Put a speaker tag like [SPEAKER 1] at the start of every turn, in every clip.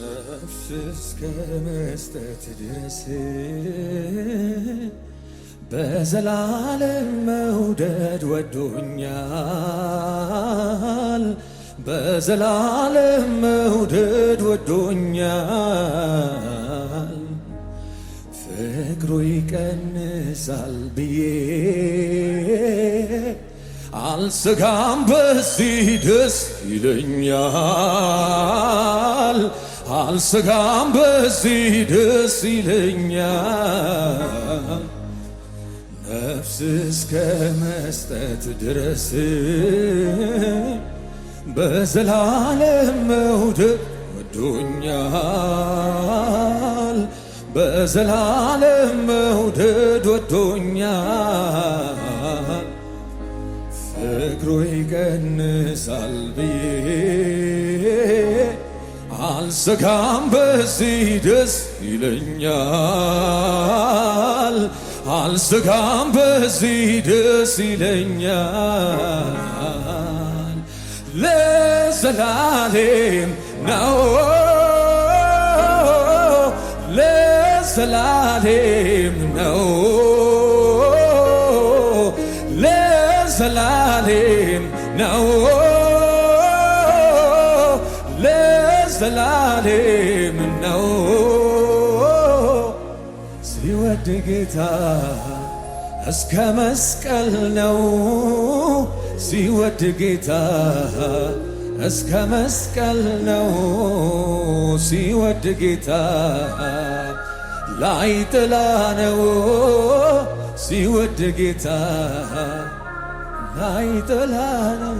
[SPEAKER 1] ነፍስ እስከ መስጠት ድረስ በዘላለም መውደድ ወዶኛል። በዘላለም መውደድ ወዶኛል። ፍቅሩ ይቀንሳል ብዬ አልሰጋም፣ በዚህ ደስ ይለኛል። አልሰጋም፣ በዚህ ደስ ይለኛል። ነፍስ እስከ መስጠት ድረስ በዘላለም መውደድ ወዶኛል። በዘላለም መውደድ ወዶኛል። ፍቅሩ ይቀንሳል ብዬ አልሰጋም፣ በዚህ ደስ ይለኛል። አልሰጋም፣ በዚህ ደስ ይለኛል። ለዘላለም ነው፣ ለዘላለም ነው፣ ለዘላለም ነው፣ ለዘላለም ነው። ሲወድ ጌታ እስከ መስቀል ነው። ሲወድ ጌታ እስከ መስቀል ነው። ሲወድ ጌታ ላይ ጥላ ነው። ሲወድ ጌታ ላይ ጥላ ነው።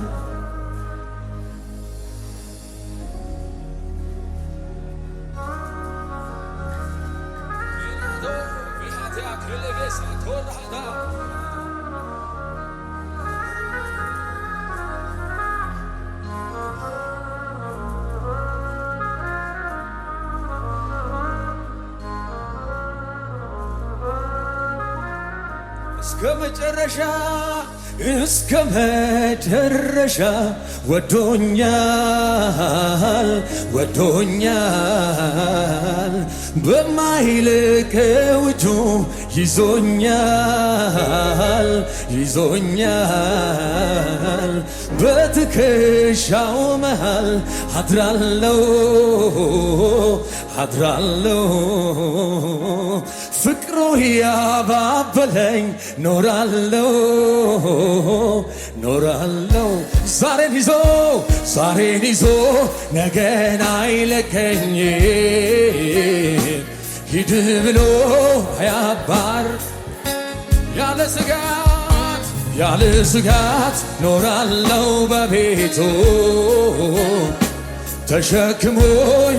[SPEAKER 1] እስከ መጨረሻ እስከ መጨረሻ ወዶኛል፣ ወዶኛል። በማይለቀው እጁ ይዞኛል፣ ይዞኛል። በትከሻው መሃል አድራለው፣ አድራለው። ፍቅሩ ያባበለኝ ኖራለው፣ ኖራለው። ዛሬን ይዞ ዛሬን ይዞ ነገን አይለቀኝ። ሂድ ብሎ አያባር ያለ ስጋት ያለ ስጋት ኖራለው በቤቱ ተሸክሞኝ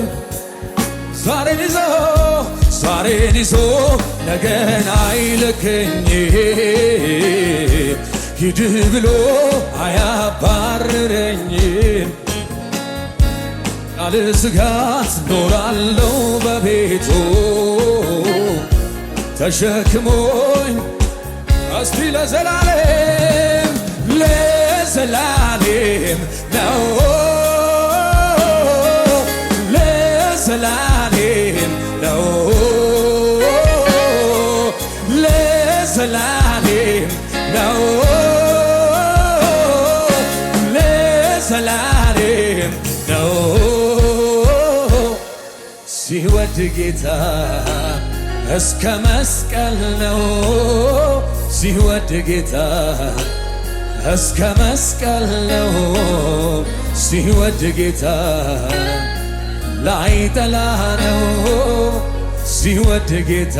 [SPEAKER 1] ዛሬን ይዞ ዛሬን ይዞ ነገን አይለቀኝ። ሂድ ብሎ አያባርረኝም። ያለ ስጋት ኖራለው በቤቱ ተሸክሞኝ እስቲ ለዘላለም ለዘላለም ነው፣ ለዘላለም ነው፣ ለዘላለም ነው፣ ለዘላለም ነው። ሲወድ ጌታ እስከ መስቀል ነው። ሲወድ ጌታ እስከ መስቀል ነው። ሲወድ ጌታ ላይ ጠላ ነው። ሲወድ ጌታ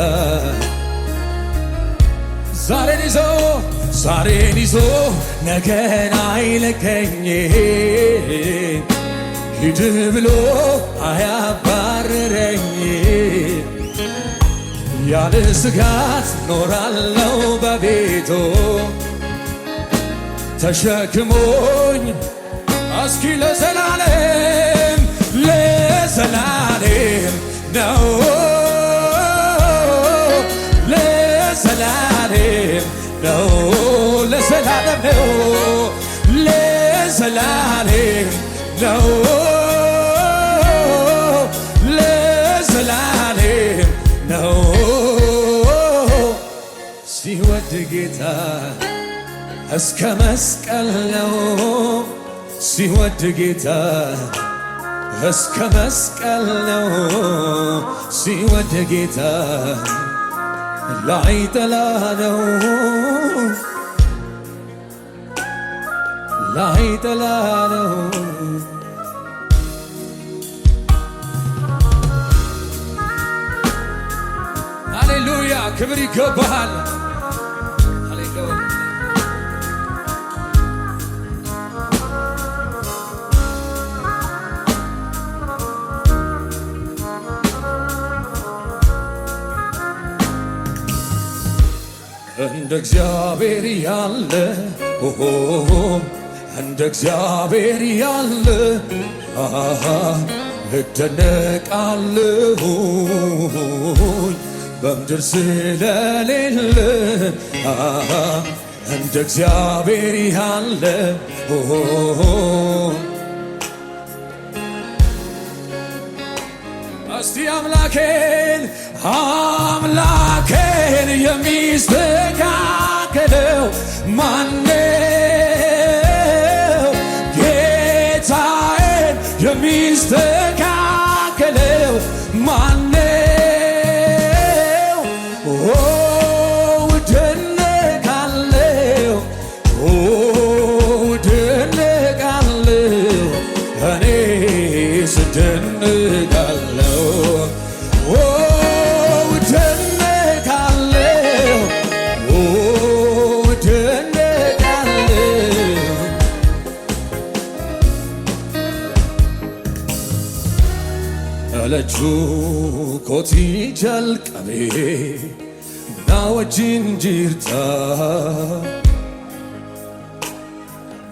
[SPEAKER 1] ዛሬን ይዞ ዛሬን ይዞ ነገን አይለቀኝ። ሂድ ብሎ አያባርረኝ። ያለ ስጋት ኖራለው በቤቱ ተሸክሞኝ እስኪ ለዘላለም ለዘላለም ነው፣ ለዘላለም ነው፣ ለዘላለም ነው፣ ለዘላለም ነው፣ ጌታ እስከ መስቀል ነው ሲወድ ጌታ እስከ መስቀል ነው ሲወድ ጌታ ላይጠላ ነው ላይጠላ ነው። ሃሌሉያ ክብር ይገባሃል። እንደ እግዚአብሔር ያለ እንደ እግዚአብሔር ያለ እደነቃለሁኝ በምድር ስለሌለ እንደ እግዚአብሔር ያለ እስቲ አምላኬን የሚስተካከለው ማነው? ጌታዬን የሚስተካከለው ማነው? እደነቃለሁ እደነቃለሁ እኔ ስደነቃለሁ ኮቲ ጀልቀቤ ናወጂን ጅርታ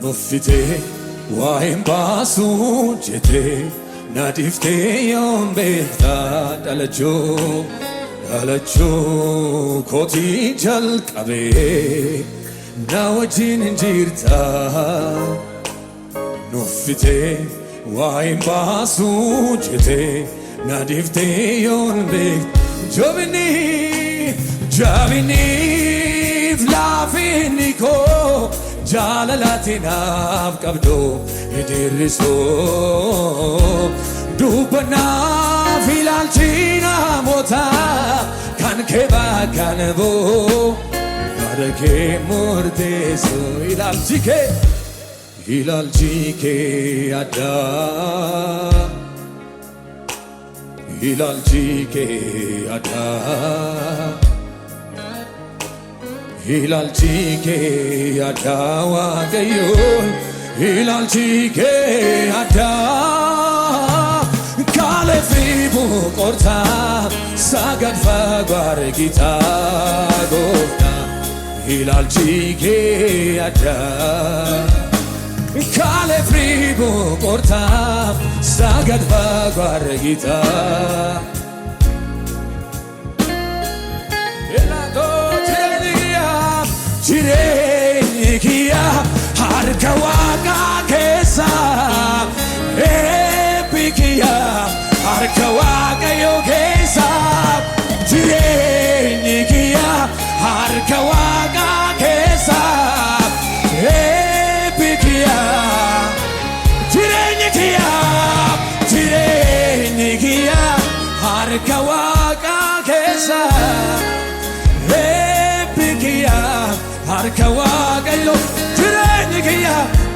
[SPEAKER 1] ኑፊቴ ዋይም ባሱ ጄቴ ናዲፍቴ ዮም ቤታ ዳለቾ ኮቲ ጀልቀቤ ናወጂን ጅርታ ኑፊቴ ዋይም ባሱ ጄቴ ናዲፍቴ ዮን ቤት ጃቢኒፍ ላፊኒኮ ጃለላቲናፍ ቀብዶ የደርሶ ዱበናፍ ኢላልቺና ሞታ ካንኬ ባካነቦ ባረኬ ሞርቴሶ ኢላልቺኬ አዳ ኢላልቺኬ አዳ ኢላልቺኬ አዳ ዋቀዮ ኢላልቺኬ አዳ ካለፊቡ ቆርታ ሳገድፋ ጓርጊታ ጎፍታ ኢላልቺኬ አዳ ካለፍሪቡ ቆርታ ሳገድፋ ጓርጊታ ጅሬኝኪያ ሃርከዋቃ ኬሳ ኤፒኪያ ሃርከዋቀዮ ኬሳ ጅሬኝኪያ ሃርከዋቃ ኬሳ harkawaqa keessa eebbikiya harkawaqallo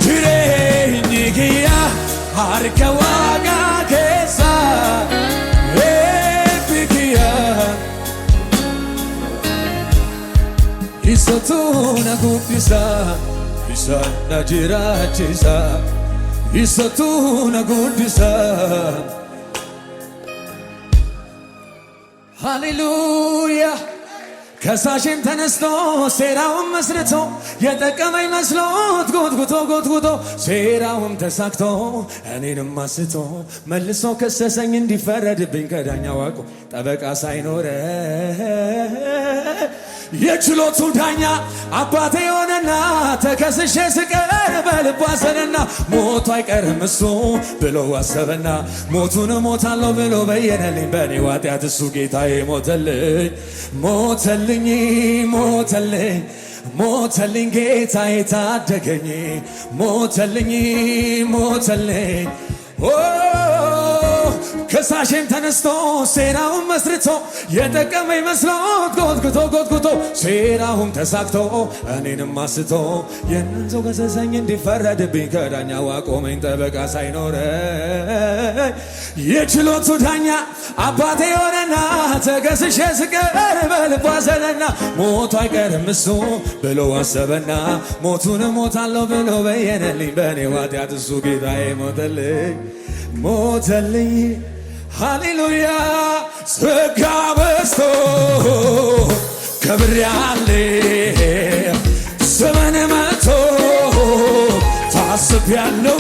[SPEAKER 1] jireenyi kiyya harkawaqa keessa eebbikiya isatu na guddisa isa na jiraachisa isatu na guddisa ሃሌሉያ ከሳሽም ተነስቶ ሴራውን መስርቶ የጠቀመኝ መስሎት ጎትጉቶ ሴራውም ተሳክቶ እኔንም አስቶ መልሶ ከሰሰኝ እንዲፈረድብኝ ከዳኛ ዋቆ ጠበቃ ሳይኖረ የችሎቱ ዳኛ አባቴ የሆነና ተከስሼ ስቀር በልቡ አዘነና ሞቱ አይቀርም እሱ ብሎ አሰበና ሞቱን ሞታለሁ ብሎ በየነልኝ በኔ ኃጢአት እሱ ጌታዬ ሞተልኝ ሞተልኝ ጌታዬ ታደገኝ ሞተልኝ ሞተልኝ ከሳሽም ተነስቶ ሴራውን መስርቶ የጠቀመኝ መስሎት ጎትጉቶ ሴራውን ተሳክቶ እኔንም አስቶ የእናንተው ከሰሰኝ እንዲፈረድብኝ ከዳኛው አቆመኝ ጠበቃ ሳይኖረኝ የችሎቱ ዳኛ አባቴ የሆነና ተከስሼ ስቀር በልቡ አዘነና ሞቱ አይቀርም እሱ ብሎ አሰበና ሞቱን ሞታለሁ ብሎ በየነልኝ በእኔ ኃጢአት እሱ ጌታዬ ሞተልኝ ሃሌሉያ ጸጋ በዝቶ ከብሬአለሁ ዘመን መጥቶ ታስቤያለሁ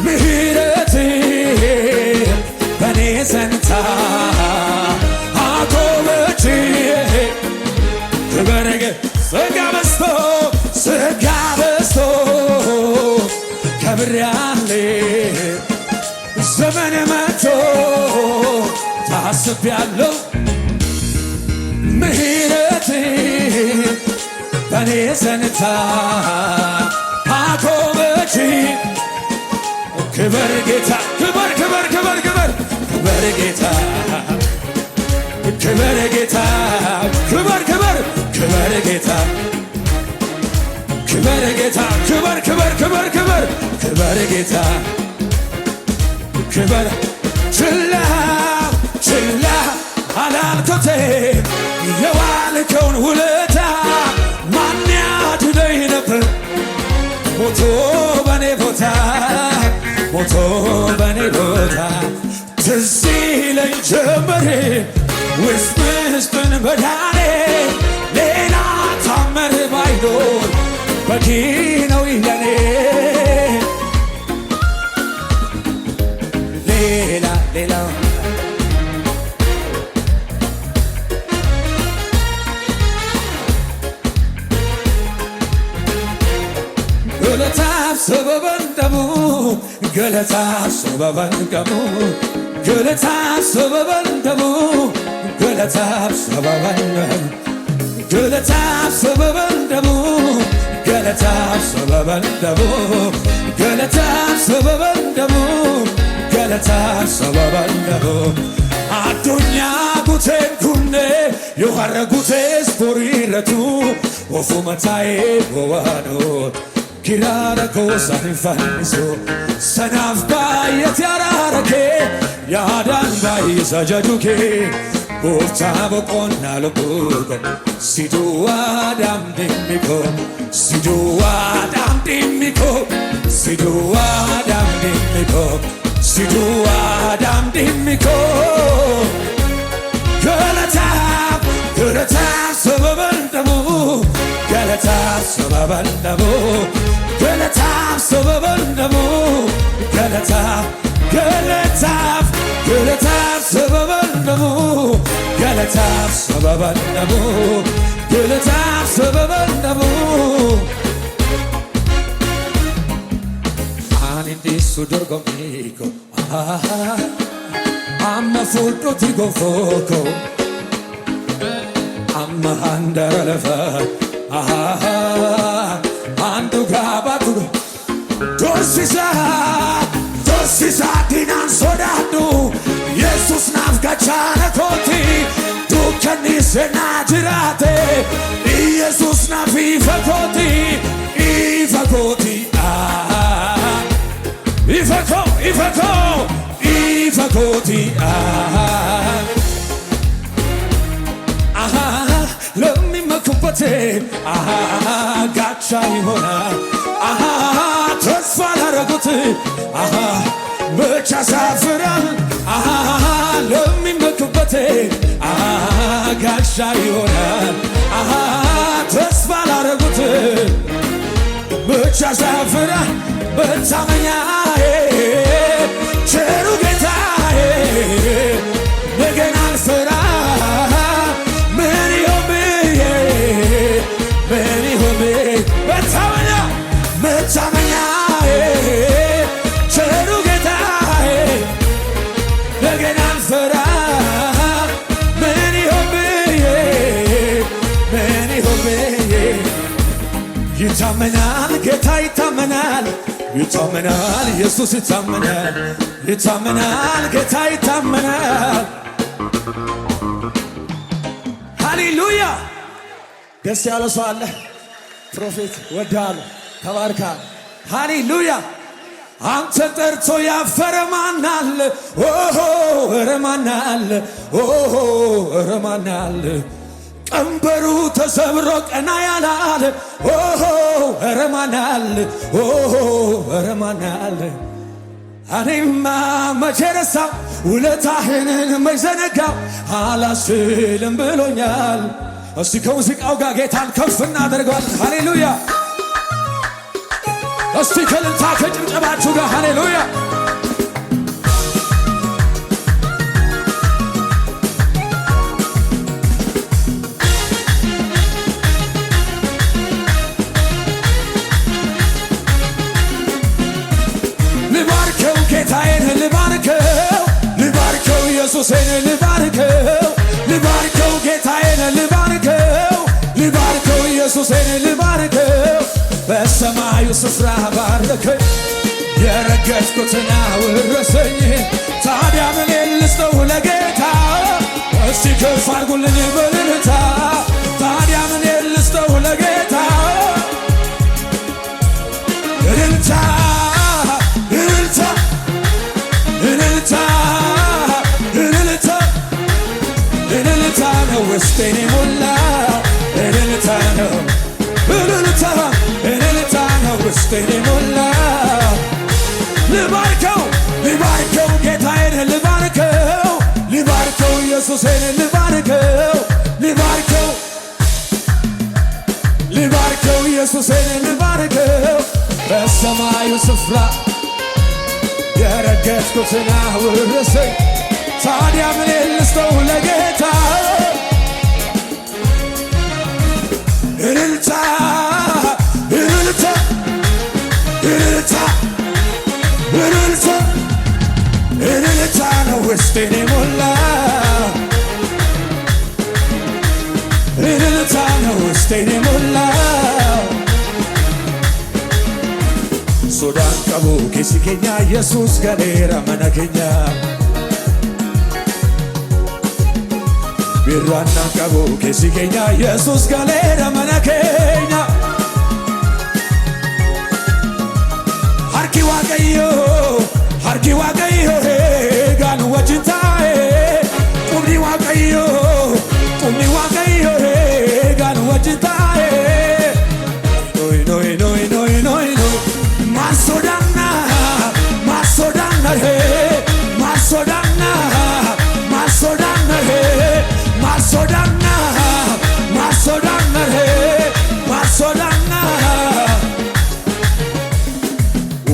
[SPEAKER 1] ምሕረት በኔ ጸንታ አቆመች ክበረገ ጸጋ በዝቶ ከብሬአለሁ ዘመን መጥቶ ታስቤያለሁ ምሕረት በኔ ጸንታ አቆመች ክበር ጌታ ክበር ጌታ ክበር ጌታ ክበር ጌታ ክበር ጌታ ክበር ጌታ ክበር ችላ አላልኩት የዋልከውን ውለታ ማን ያድነኝ ነበር ሞቶ በኔ ቦታ ትዝ ይለኝ ጀመር ውስጥ ምስጥን መዳኔ ሌላ ታምር ባይኖር በቂ ነው ለኔ ሌላ ገለታፍ ሰበበን ደሙ ገለታፍ ሰበበን ደሙ ገለታፍ ሰበበን ደሙ ገለታፍ ሰበበን ገለታፍ ሰበበን ደሙ ገለታፍ ሰበበን ደሙ ገለታፍ ሰበበን ደሙ ገለታፍ ሰበበን ደሙ አዱኛ ጉቴን ኩኔ የኋረ ጉቴ ስፖሪረቱ ወፉ መታዬ ወዋኖ ኪራረ ኮሳን ፋኒሶ ሰናፍ ባየት ያራረኬ ያዳን ባይሳ ጀዱኬ ጎፍታ በቆና ልቡቆ ሲዱዋ ዳምዲሚኮ ሲዱዋ ዳምዲሚኮ ሲዱዋ ዳምዲሚኮ ሲዱዋ ዳምዲሚኮ ገለታፍ ሰበበን ደሙ ገለታፍ ሰበበን ደሙ ገለታፍ ሰበበን ደሙ ገለታፍ ሰበበን ደሙ ገለታፍ ሰበበን ደሙ ገለታፍ ሰበበን ደሙ Su dorgomico amma fultuti con fuoco amma andare la fa andu gabatu tossi sa di non sodatu Jesus nafgachana koti tu canni se najirate Jesus nafifa koti Ifakoti ለሚ መኩበቴ ጋቻ ይሆናል ተስፋ ላረጉት ብቻ ሳፍራል ለሚ መኩበቴ ጋቻ ይሆናል ተስፋ ላረጉት ብቻ ሳፍራል በታመኛዬ ቸሩ ጌታዬ ነገን አልፈራ ምን ይሆን ብዬ መታመኛዬ ቸሩ ጌታዬ ነገን አልፈራ ምን ይሆን ብዬ ይታመናል ጌታ ይታመናል፣ ይታመናል ኢየሱስ ይታመናል፣ ይታመናል ጌታ ይታመናል። ሃሌሉያ! ደስ ያለ ሰው አለ? ፕሮፌት ወዳሉ ተባርካል። ሃሌሉያ! አንተ ጠርቶ ያፈረ ማናለ? ኦሆ ኧረ ማናለ? ኦሆ ኧረ ማናለ? ቀንበሩ ተሰብሮ ቀና ያላለ ኦሆ ኧረ ማናለ? ኦሆ ኧረ ማናለ? እኔማ መቼ ረሳው ውለታህን መች ዘነጋው አላስችልም ብሎኛል። እስቲ ከሙዚቃው ጋር ጌታን ከፍ እናደርገዋለን። ሃሌሉያ! እስቲ ከልልታ ከጭብጨባችሁ ጋር ሃሌሉያ! ልባርከው ጌታዬን ልባርከው፣ ልባርከው ኢየሱሴን ልባርከው፣ ልባርከው ጌታዬን ልባርከው፣ ልባርከው ኢየሱሴን ልባርከው። በሰማዩ ስፍራ ባረከኝ የረገጥኩትን አወረሰኝ። ታዲያ ምን ልስጠው ለጌታ? እስቲ ከፍ አድርጉልኝ በእልልታ። ታዲያ ምን ልስጠው ለጌታ? እልልታ እልልታ እልልታ እልልታ እልልታ ነው ውስጤን የሞላው እልልታ ነው እልልታ እልልታ ነው ውስጤን የሞላው። ልባርከው ልባርከው ጌታዬን ልባርከው፣ ልባርከው ኢየሱሴን ልባርከው፣ ልባርከው ልባርከው ኢየሱሴን ልባርከው። በሰማዩ ስፍራ የረገጥኩትን አወረሰኝ። ታዲያ ምን ልስጠው ለጌታ? እልልታ እልልታ እልልታ እልልታ እልልታ ነው ውስጤን የሞላው እልልታ ነው ውስጤን የሞላው። ሶዳን ቀቡ ኬሲ ኬኛ ኢየሱስ ገሌራ መና ኬኛ ቢራና ቀቡ ኬሲ ኬኛ ኢየሱስ ገሌራ መና ኬኛ harki waaqayyo gaan wajintae qubni waaqayyo gaan wajintae noi noi noi noi noi noi masodanna he masodanna he masodanna he masodanna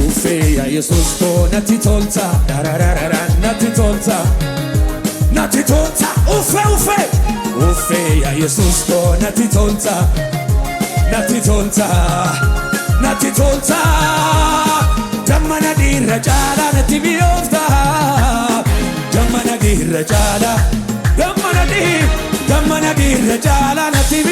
[SPEAKER 1] ufeya yesus ko nati tolta dararara nati tolta ufeya yesus ko nati tolta damana dirra jala nati biyofta damana dirra jala nati